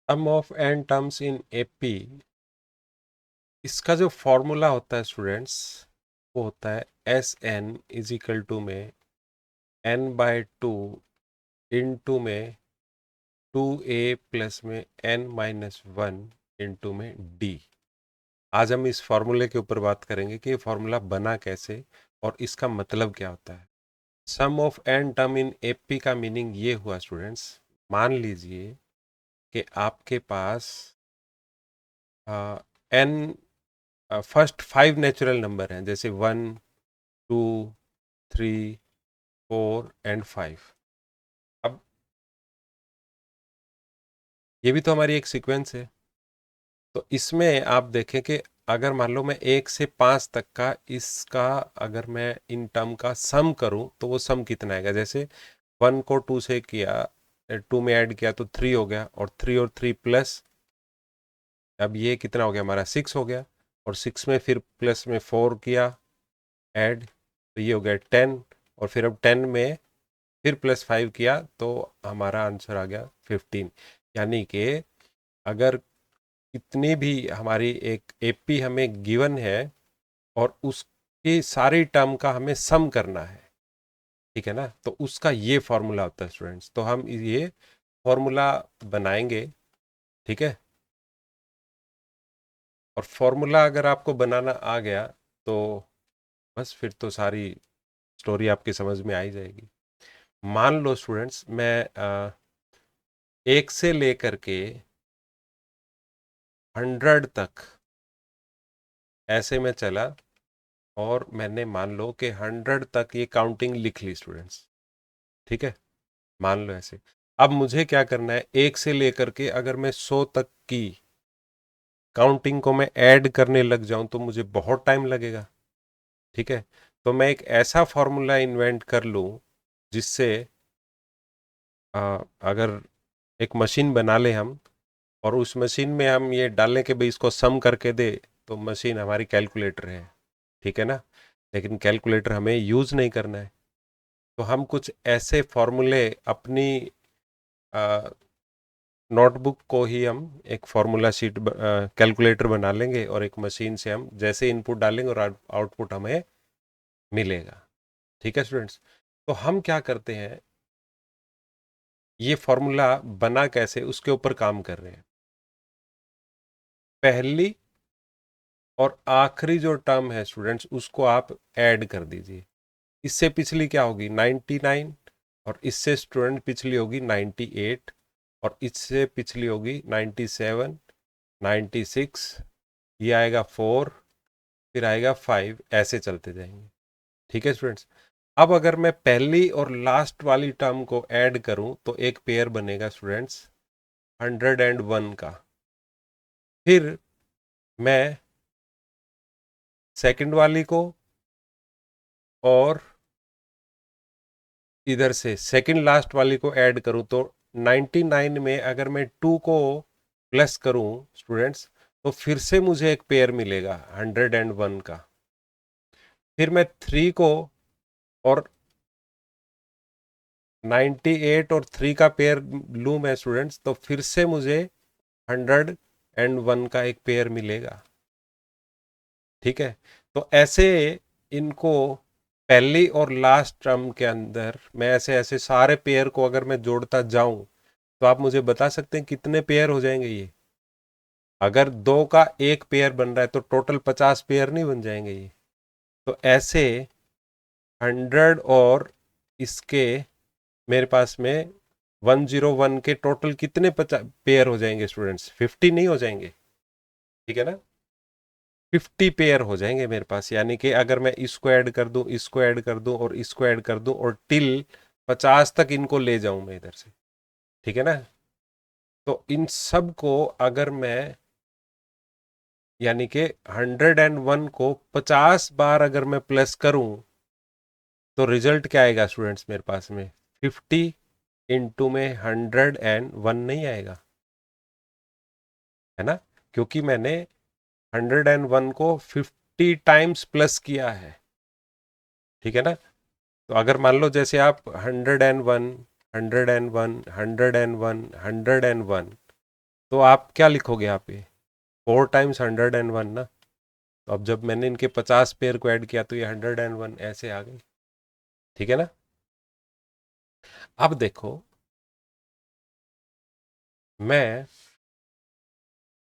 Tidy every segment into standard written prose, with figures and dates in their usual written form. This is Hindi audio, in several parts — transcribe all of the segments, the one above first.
Some of n terms in AP, इसका जो फॉर्मूला होता है स्टूडेंट्स, वो होता है S N is equal to में n/2 इंटू में 2a प्लस में n-1 इंटू में d। आज हम इस फॉर्मूले के ऊपर बात करेंगे कि ये फॉर्मूला बना कैसे और इसका मतलब क्या होता है। Sum of n term in AP का मीनिंग ये हुआ स्टूडेंट्स, मान लीजिए कि आपके पास n फर्स्ट 5 नेचुरल नंबर हैं, जैसे 1, 2, 3, 4 एंड 5। अब ये भी तो हमारी एक सीक्वेंस है। तो इसमें आप देखें कि अगर मान लो मैं 1 से 5 तक का इसका अगर मैं इन टर्म का सम करूं तो वो सम कितना आएगा। जैसे 1 को 2 से किया, 2 में ऐड किया तो 3 हो गया, और 3 और 3 प्लस, अब ये कितना हो गया हमारा 6 हो गया, और 6 में फिर प्लस में 4 किया ऐड, तो ये हो गया 10, और फिर अब 10 में फिर +5 किया तो हमारा आंसर आ गया 15। यानी कि अगर कितनी भी हमारी एक एपी हमें गिवन है और उसकी सारी टर्म का हमें सम करना है, ठीक है ना, तो उसका ये फॉर्मूला होता है स्टूडेंट्स। तो हम ये फॉर्मूला बनाएंगे, ठीक है। और फॉर्मूला अगर आपको बनाना आ गया तो बस फिर तो सारी स्टोरी आपकी समझ में आ ही जाएगी। मान लो स्टूडेंट्स, मैं 1 से लेकर के 100 तक ऐसे में चला, और मैंने मान लो कि 100 तक ये काउंटिंग लिख ली स्टूडेंट्स, ठीक है। मान लो ऐसे। अब मुझे क्या करना है, 1 से लेकर के अगर मैं 100 तक की काउंटिंग को मैं ऐड करने लग जाऊं तो मुझे बहुत टाइम लगेगा, ठीक है। तो मैं एक ऐसा फॉर्मूला इन्वेंट कर लूं जिससे अगर एक मशीन बना ले हम, और उस मशीन में हम ये डालें कि भाई इसको सम करके दे, तो मशीन हमारी कैलकुलेटर है, ठीक है ना। लेकिन कैलकुलेटर हमें यूज़ नहीं करना है। तो हम कुछ ऐसे फॉर्मूले अपनी नोटबुक को ही हम एक फार्मूला शीट कैलकुलेटर बना लेंगे, और एक मशीन से हम जैसे इनपुट डालेंगे और आउटपुट हमें मिलेगा, ठीक है स्टूडेंट्स। तो हम क्या करते हैं, ये फॉर्मूला बना कैसे उसके ऊपर काम कर रहे हैं। पहली और आखिरी जो टर्म है स्टूडेंट्स, उसको आप ऐड कर दीजिए। इससे पिछली क्या होगी 99, और इससे स्टूडेंट पिछली होगी 98, और इससे पिछली होगी 97, 96, ये आएगा 4, फिर आएगा 5, ऐसे चलते जाएंगे, ठीक है स्टूडेंट्स। अब अगर मैं पहली और लास्ट वाली टर्म को ऐड करूं तो एक पेयर बनेगा स्टूडेंट्स 101 का। फिर मैं सेकंड वाली को और इधर से सेकंड लास्ट वाली को ऐड करूं तो 99 में अगर मैं 2 को प्लस करूं स्टूडेंट्स, तो फिर से मुझे एक पेयर मिलेगा 101 का। फिर मैं 3 को और 98 और 3 का पेयर लूं मैं स्टूडेंट्स, तो फिर से मुझे 101 का एक पेयर मिलेगा, ठीक है। तो ऐसे इनको पहली और लास्ट टर्म के अंदर मैं ऐसे ऐसे सारे पेयर को अगर मैं जोड़ता जाऊं तो आप मुझे बता सकते हैं कितने पेयर हो जाएंगे ये। अगर 2 का एक पेयर बन रहा है तो टोटल 50 पेयर नहीं बन जाएंगे ये। तो ऐसे 100 और इसके मेरे पास में 101 के टोटल कितने पेयर हो जाएंगे स्टूडेंट्स, 50 नहीं हो जाएंगे, ठीक है ना। 50 पेयर हो जाएंगे मेरे पास, यानी कि अगर मैं इसको ऐड कर दूं, इसको ऐड कर दूं और इसको ऐड कर दूं और टिल 50 तक इनको ले जाऊं मैं इधर से, ठीक है ना। तो इन सब को अगर मैं, यानी कि 101 को 50 बार अगर मैं प्लस करूं तो रिजल्ट क्या आएगा स्टूडेंट्स मेरे पास में, 50 इंटू में 101 नहीं आएगा, है ना। क्योंकि मैंने 101 को 50 टाइम्स प्लस किया है, ठीक है ना। तो अगर मान लो जैसे आप 101, 101, 101, 101, तो आप क्या लिखोगे यहाँ पे, 4 टाइम्स 101 ना। तो अब जब मैंने इनके 50 पेयर को ऐड किया तो ये 101 ऐसे आ गई, ठीक है ना। अब देखो, मैं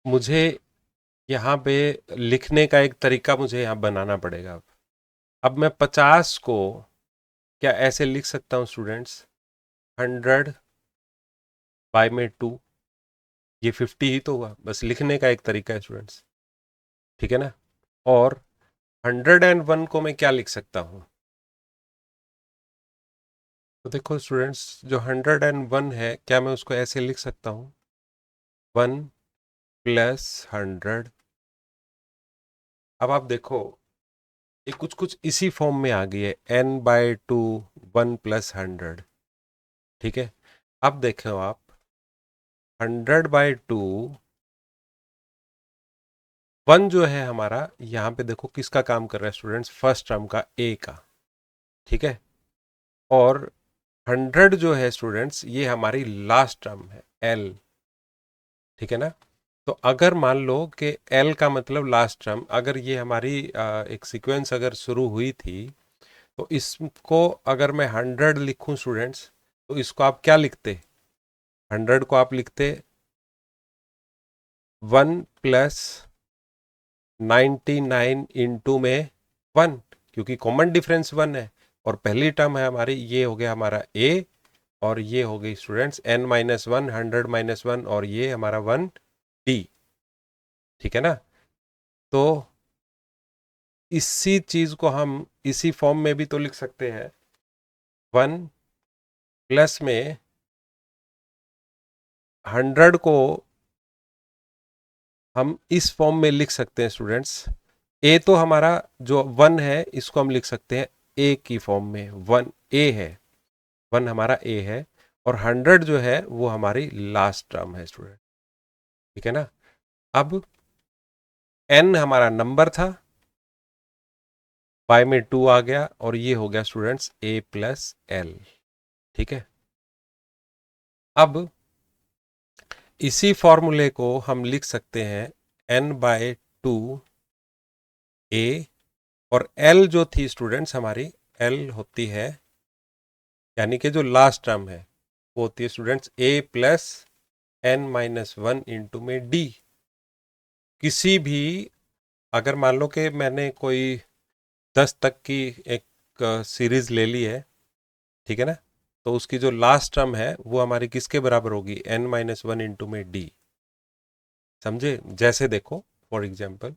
मुझे यहाँ पे लिखने का एक तरीका मुझे यहाँ बनाना पड़ेगा। अब मैं 50 को क्या ऐसे लिख सकता हूँ स्टूडेंट्स, 100/2, ये 50 ही तो हुआ, बस लिखने का एक तरीका है स्टूडेंट्स, ठीक है ना। और 101 को मैं क्या लिख सकता हूँ, तो देखो स्टूडेंट्स, जो 101 है, क्या मैं उसको ऐसे लिख सकता हूँ, 1 + 100। अब आप देखो, ये कुछ कुछ इसी फॉर्म में आ गई है, n/2, 1 + 100, ठीक है। अब देखो आप, 100/2, 1 जो है हमारा, यहाँ पे देखो किसका काम कर रहा है स्टूडेंट्स, फर्स्ट टर्म का, ए का, ठीक है। और 100 जो है स्टूडेंट्स, ये हमारी लास्ट टर्म है, एल, ठीक है ना। तो अगर मान लो कि एल का मतलब लास्ट टर्म, अगर ये हमारी एक सीक्वेंस अगर शुरू हुई थी, तो इसको अगर मैं 100 लिखूं स्टूडेंट्स, तो इसको आप क्या लिखते, 100 को आप लिखते 1 + 99 इंटू में 1, क्योंकि कॉमन डिफरेंस 1 है। और पहली टर्म है हमारी, ये हो गया हमारा ए, और ये हो गई स्टूडेंट्स n-1, 100-1, और ये हमारा 1d, ठीक है ना। तो इसी चीज को हम इसी फॉर्म में भी तो लिख सकते हैं, 1 + 100 को हम इस फॉर्म में लिख सकते हैं स्टूडेंट्स। ए तो हमारा जो 1 है, इसको हम लिख सकते हैं ए की फॉर्म में, 1 ए है, 1 हमारा ए है, और 100 जो है वो हमारी लास्ट टर्म है स्टूडेंट, ठीक है ना। अब n हमारा नंबर था, बाय में 2 आ गया, और ये हो गया स्टूडेंट्स a+l, ठीक है। अब इसी फॉर्मूले को हम लिख सकते हैं n/2 a, और l जो थी स्टूडेंट्स हमारी, l होती है, यानी कि जो लास्ट टर्म है वो होती है स्टूडेंट्स a+n-1 इंटू में d। किसी भी, अगर मान लो कि मैंने कोई 10 तक की एक सीरीज ले ली है, ठीक है ना, तो उसकी जो लास्ट टर्म है वो हमारी किसके बराबर होगी, n-1 इंटू में d, समझे। जैसे देखो, फॉर एग्जाम्पल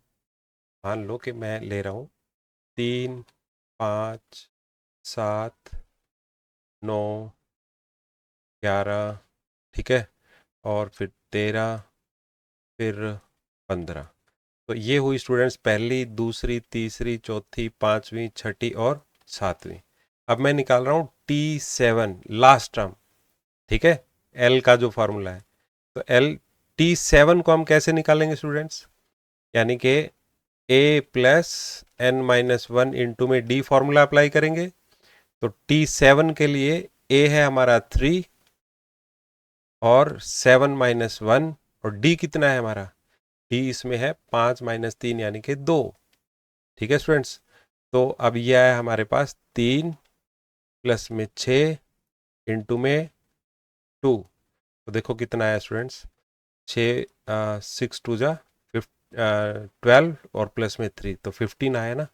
मान लो कि मैं ले रहा हूँ 3, 5, 7, 9, 11, ठीक है, और फिर 13, फिर 15। तो ये हुई स्टूडेंट्स पहली, दूसरी, तीसरी, चौथी, पांचवी, छठी और सातवीं। अब मैं निकाल रहा हूँ T7 लास्ट टर्म, ठीक है, L का जो फॉर्मूला है। तो T7 को हम कैसे निकालेंगे स्टूडेंट्स, यानी कि a+n-1 इंटू में d फॉर्मूला अप्लाई करेंगे। तो T7 के लिए a है हमारा 3, और 7-1, और d कितना है हमारा, d इसमें है 5-3 यानी कि 2, ठीक है स्टूडेंट्स। तो अब यह है हमारे पास 3 प्लस में 6 इंटू में 2, तो देखो कितना है स्टूडेंट्स, 6 6 2 12, और प्लस में 3, तो 15 आया ना।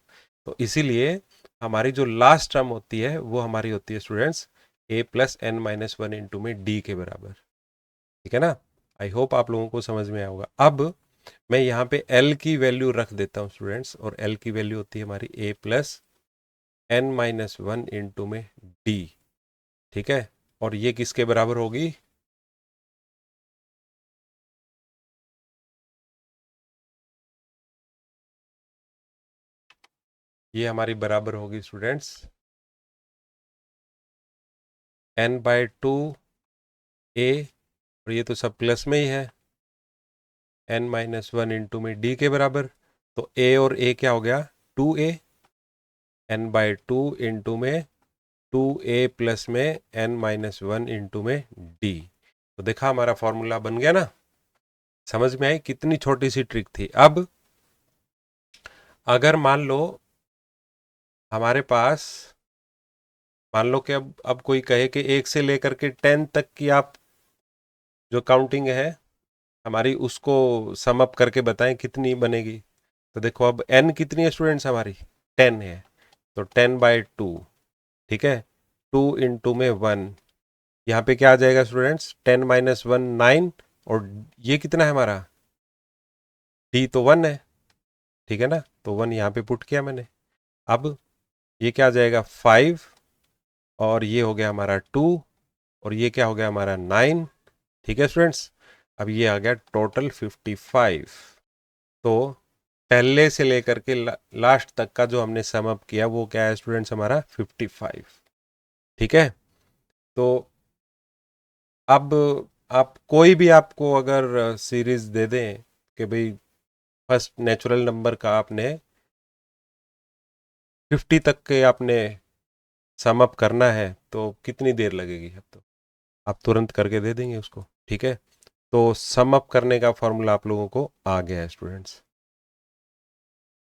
तो इसीलिए हमारी जो लास्ट टर्म होती है वो हमारी होती है स्टूडेंट्स a+n-1 इंटू में d के बराबर, ठीक है ना। आई होप आप लोगों को समझ में आया होगा। अब मैं यहाँ पे l की वैल्यू रख देता हूँ स्टूडेंट्स, और l की वैल्यू होती है हमारी a+n-1 इंटू में d, ठीक है। और ये किसके बराबर होगी, ये हमारी बराबर होगी स्टूडेंट्स n/2 a, और ये तो सब प्लस में ही है, n-1 इंटू में d के बराबर। तो a और a क्या हो गया, 2a, n/2 इंटू में 2a प्लस में n-1 इंटू में d। तो देखा हमारा फॉर्मूला बन गया ना। समझ में आई कितनी छोटी सी ट्रिक थी। अब अगर मान लो हमारे पास, मान लो कि अब कोई कहे कि 1 से लेकर के 10 तक की आप जो काउंटिंग है हमारी उसको सम अप करके बताएं कितनी बनेगी। तो देखो अब n कितनी है स्टूडेंट्स हमारी, 10 है, तो 10/2, ठीक है, 2 इंटू में 1, यहाँ पे क्या आ जाएगा स्टूडेंट्स, 10 - 1 9, और ये कितना है हमारा, d तो 1 है, ठीक है ना, तो 1 यहाँ पे पुट किया मैंने। अब ये क्या आ जाएगा 5, और ये हो गया हमारा 2, और ये क्या हो गया हमारा 9, ठीक है स्टूडेंट्स। अब ये आ गया टोटल 55। तो पहले से लेकर के लास्ट तक का जो हमने सम अप किया वो क्या है स्टूडेंट्स, हमारा 55, ठीक है। तो अब आप कोई भी आपको अगर सीरीज दे दें कि भाई फर्स्ट नेचुरल नंबर का आपने 50 तक के आपने सम अप करना है तो कितनी देर लगेगी, अब तो आप तुरंत करके दे देंगे उसको, ठीक है। तो सम अप करने का फॉर्मूला आप लोगों को आ गया है स्टूडेंट्स।